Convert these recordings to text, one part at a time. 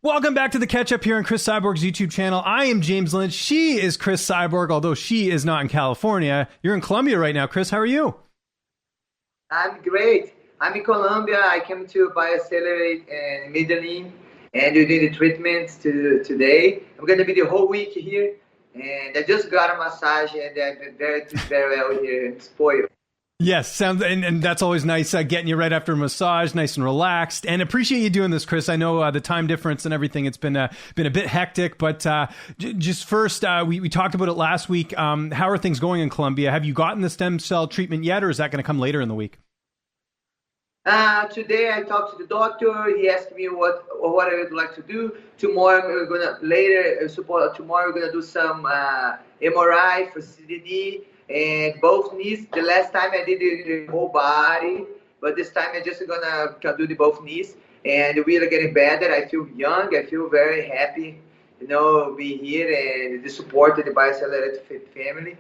Welcome back to the catch up here on Cris Cyborg's YouTube channel. I am James Lynch. She is Cris Cyborg, although she is not in California. You're in Colombia right now, Cris. How are you? I'm great. I'm in Colombia. I came to Bioaccelerate in Medellin, and we're doing the treatments today. I'm going to be the whole week here, and I just got a massage, and I'm very well here in Spoil. Yes, sounds and that's always nice, getting you right after a massage, nice and relaxed. And appreciate you doing this, Cris. I know the time difference and everything, it's been a bit hectic, but just first, we talked about it last week. How are things going in Colombia? Have you gotten the stem cell treatment yet, or is that going to come later in the week? Today I talked to the doctor. He asked me what I would like to do. Tomorrow we're gonna do some MRI for CDD. And both knees. The last time I did the whole body, but this time I'm just gonna do the both knees. And we're getting better. I feel young. I feel very happy, being here and the support of the Bioaccelerate family.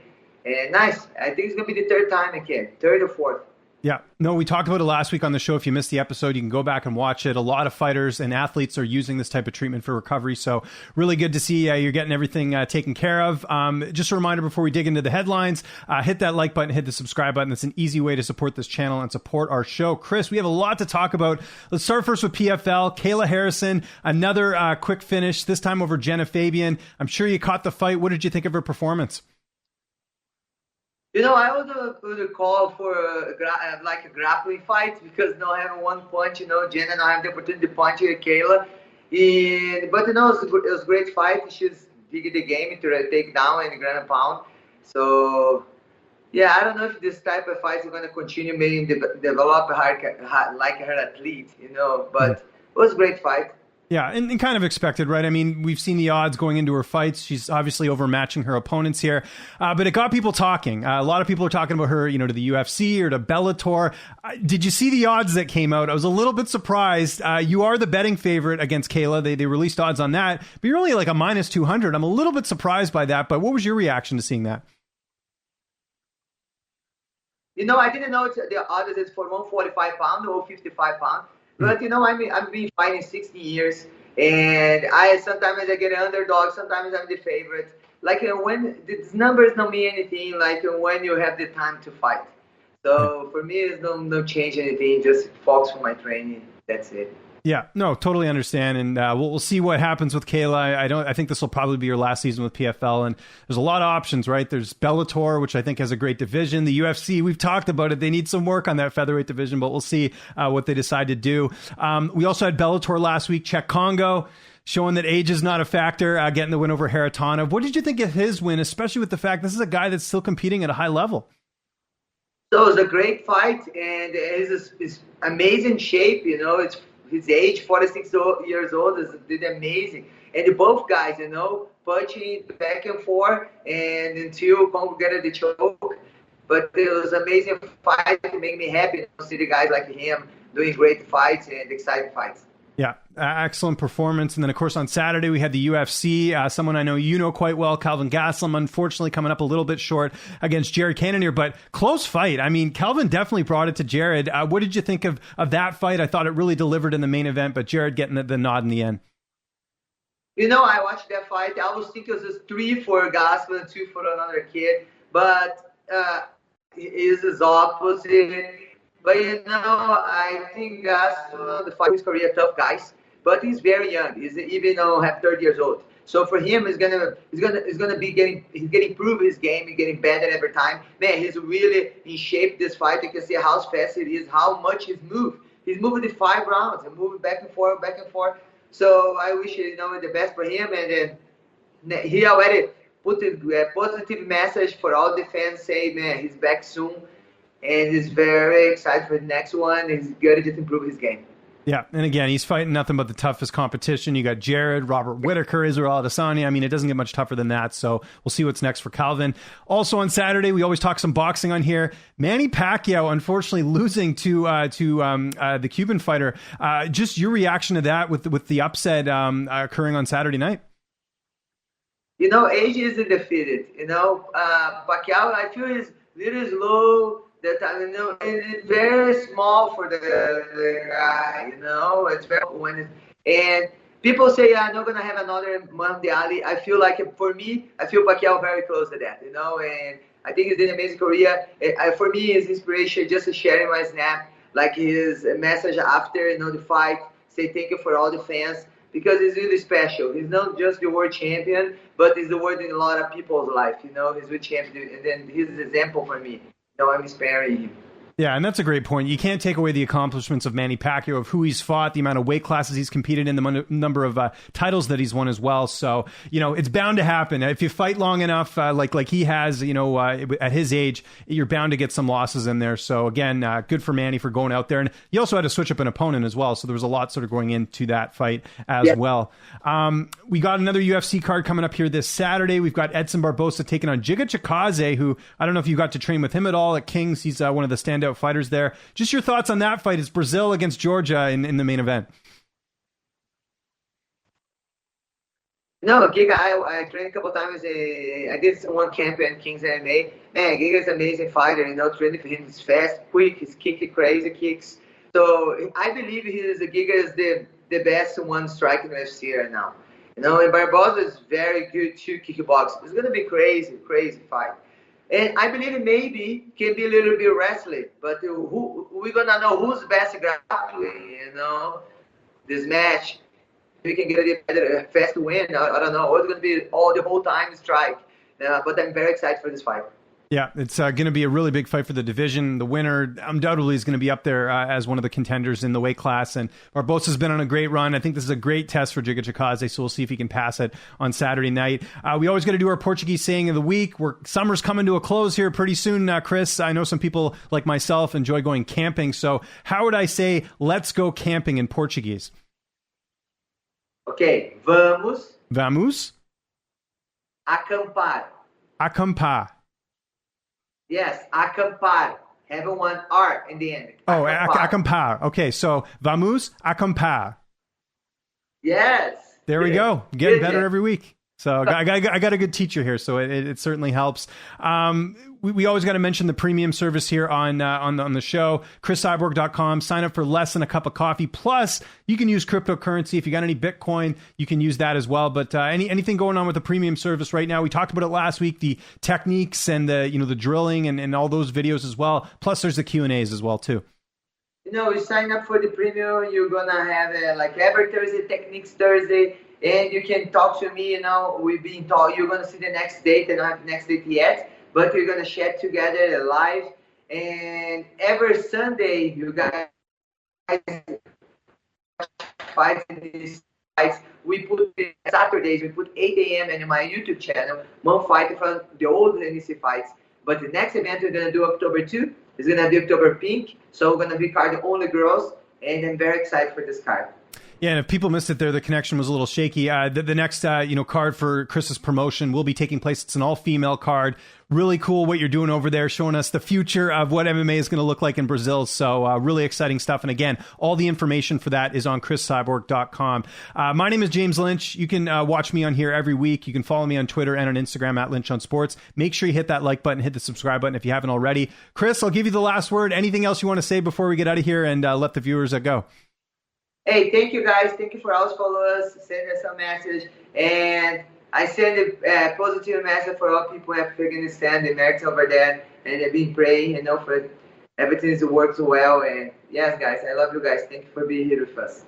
And nice. I think it's gonna be the third time again, third or fourth. Yeah, no, we talked about it last week on the show. If you missed the episode, you can go back and watch it. A lot of fighters and athletes are using this type of treatment for recovery. So really good to see you're getting everything taken care of. Just a reminder before we dig into the headlines, hit that like button, hit the subscribe button. That's an easy way to support this channel and support our show. Cris, we have a lot to talk about. Let's start first with PFL. Kayla Harrison, another quick finish, this time over Genah Fabian. I'm sure you caught the fight. What did you think of her performance? I would call for a grappling fight because not having one punch, Genah not having the opportunity to punch Kayla. But it was a great fight. She's big in the game to take down and ground and pound. So, yeah, I don't know if this type of fight is going to continue maybe develop her like her athlete, but it was a great fight. Yeah, and kind of expected, right? I mean, we've seen the odds going into her fights. She's obviously overmatching her opponents here, but it got people talking. A lot of people are talking about her, to the UFC or to Bellator. Did you see the odds that came out? I was a little bit surprised. You are the betting favorite against Kayla. They released odds on that, but you're only like a minus 200. I'm a little bit surprised by that, but what was your reaction to seeing that? I didn't know the odds is for 145 pounds or 55 pounds. But I've been fighting 60 years, and sometimes I get an underdog, sometimes I'm the favorite. Like when these numbers don't mean anything. Like when you have the time to fight. So for me, it's no change anything. Just focus on my training. That's it. Yeah, no, totally understand, and we'll see what happens with Kayla. I think this will probably be her last season with PFL, and there's a lot of options, right? There's Bellator, which I think has a great division. The UFC, we've talked about it. They need some work on that featherweight division, but we'll see what they decide to do. We also had Bellator last week. Cheick Kongo showing that age is not a factor, getting the win over Kharitonov. What did you think of his win, especially with the fact this is a guy that's still competing at a high level? So it was a great fight, and his amazing shape. It's his age, 46 years old, did amazing. And both guys, punching back and forth, and until Kongo get the choke. But it was an amazing fight. It made me happy to see the guys like him doing great fights and exciting fights. Yeah, excellent performance. And then, of course, on Saturday, we had the UFC, someone I know you know quite well, Kelvin Gastelum, unfortunately coming up a little bit short against Jared Cannonier, but close fight. I mean, Kelvin definitely brought it to Jared. What did you think of that fight? I thought it really delivered in the main event, but Jared getting the nod in the end. I watched that fight. I was thinking it was 3 for Gastelum and 2 for another kid, but it is his opposite. But I think Gastelum, the fight, his career, tough guys. But he's very young. He's even have 30 years old. So for him, he's gonna be getting prove his game and getting better every time. Man, he's really in shape this fight. You can see how fast it is, how much he's moved. He's moving the 5 rounds and moving back and forth, back and forth. So I wish the best for him. And then he already put a positive message for all the fans. Say, man, he's back soon. And he's very excited for the next one. He's going to just improve his game. Yeah, and again, he's fighting nothing but the toughest competition. You got Jared, Robert Whittaker, Israel Adesanya. I mean, it doesn't get much tougher than that. So we'll see what's next for Kelvin. Also on Saturday, we always talk some boxing on here. Manny Pacquiao, unfortunately, losing to the Cuban fighter. Just your reaction to that with the upset occurring on Saturday night. Age isn't defeated. Pacquiao, I feel, is little slow. That it's very small for the guy. It's very people say I'm not gonna have another Muhammad Ali. I feel like for me, I feel Pacquiao very close to that, you know. And I think he's did an amazing career. For me, his inspiration just to sharing my snap, like his message after, you know, the fight. Say thank you for all the fans because he's really special. He's not just the world champion, but he's the world in a lot of people's life. You know, he's the champion, and then he's an example for me. You know, I'm inspiring him. Yeah, and that's a great point. You can't take away the accomplishments of Manny Pacquiao, of who he's fought, the amount of weight classes he's competed in, the number of titles that he's won as well. So, you know, it's bound to happen. If you fight long enough, like he has, you know, at his age, you're bound to get some losses in there. So, again, good for Manny for going out there. And he also had to switch up an opponent as well. So there was a lot sort of going into that fight as well. We got another UFC card coming up here this Saturday. We've got Edson Barboza taking on Giga Chikadze, who I don't know if you got to train with him at all at Kings. He's one of the standout fighters there. Just your thoughts on that fight. It's Brazil against Georgia in the main event. No, Giga, I trained a couple times. I did one camp in Kings MMA. Man, Giga's an amazing fighter. You know, training for him. He's fast, quick. He's kicking crazy kicks. So I believe Giga is the best one striking UFC right now. You know, and Barboza is very good too, kickboxing. It's gonna be crazy fight. And I believe it maybe can be a little bit wrestling, but we're gonna know who's best grappling. You know, this match. We can get a fast win. I don't know. Or it's gonna be the whole time strike. But I'm very excited for this fight. Yeah, it's going to be a really big fight for the division. The winner undoubtedly is going to be up there as one of the contenders in the weight class. And Barbosa's been on a great run. I think this is a great test for Giga Chikadze, so we'll see if he can pass it on Saturday night. We always got to do our Portuguese saying of the week. Summer's coming to a close here pretty soon, Chris. I know some people like myself enjoy going camping. So how would I say let's go camping in Portuguese? Okay, vamos. Vamos. Acampar. Acampar. Yes, acampar. Have one R in the end. Acampar. Oh, acampar. Okay, so vamos acampar. Yes. There we go. Getting better every week. So I got a good teacher here, so it certainly helps. We always got to mention the premium service here on the show, CrisCyborg.com. Sign up for less than a cup of coffee. Plus, you can use cryptocurrency. If you got any Bitcoin, you can use that as well. But anything going on with the premium service right now? We talked about it last week, the techniques and the drilling and all those videos as well. Plus, there's the Q&As as well too. You know, you sign up for the premium, you're gonna have like every Thursday, Techniques Thursday. And you can talk to me, you know, we've been talking, you're going to see the next date, and I don't have the next date yet, but we're going to chat together live. And every Sunday, you guys fights in these fights. We put Saturdays, we put 8 a.m. in my YouTube channel, one fight from the old NEC fights. But the next event we're going to do October 2 is going to be October Pink. So we're going to be card only girls, and I'm very excited for this card. Yeah, and if people missed it there, the connection was a little shaky. The next, card for Chris's promotion will be taking place. It's an all-female card. Really cool what you're doing over there, showing us the future of what MMA is going to look like in Brazil. So really exciting stuff. And again, all the information for that is on CrisCyborg.com. My name is James Lynch. You can watch me on here every week. You can follow me on Twitter and on Instagram at Lynch on Sports. Make sure you hit that like button, hit the subscribe button if you haven't already. Chris, I'll give you the last word. Anything else you want to say before we get out of here and let the viewers go? Hey, thank you guys. Thank you for always following us, sending us some message. And I send a positive message for all people in Afghanistan, the Americans over there, and they've been praying, for everything works well. And yes, guys, I love you guys. Thank you for being here with us.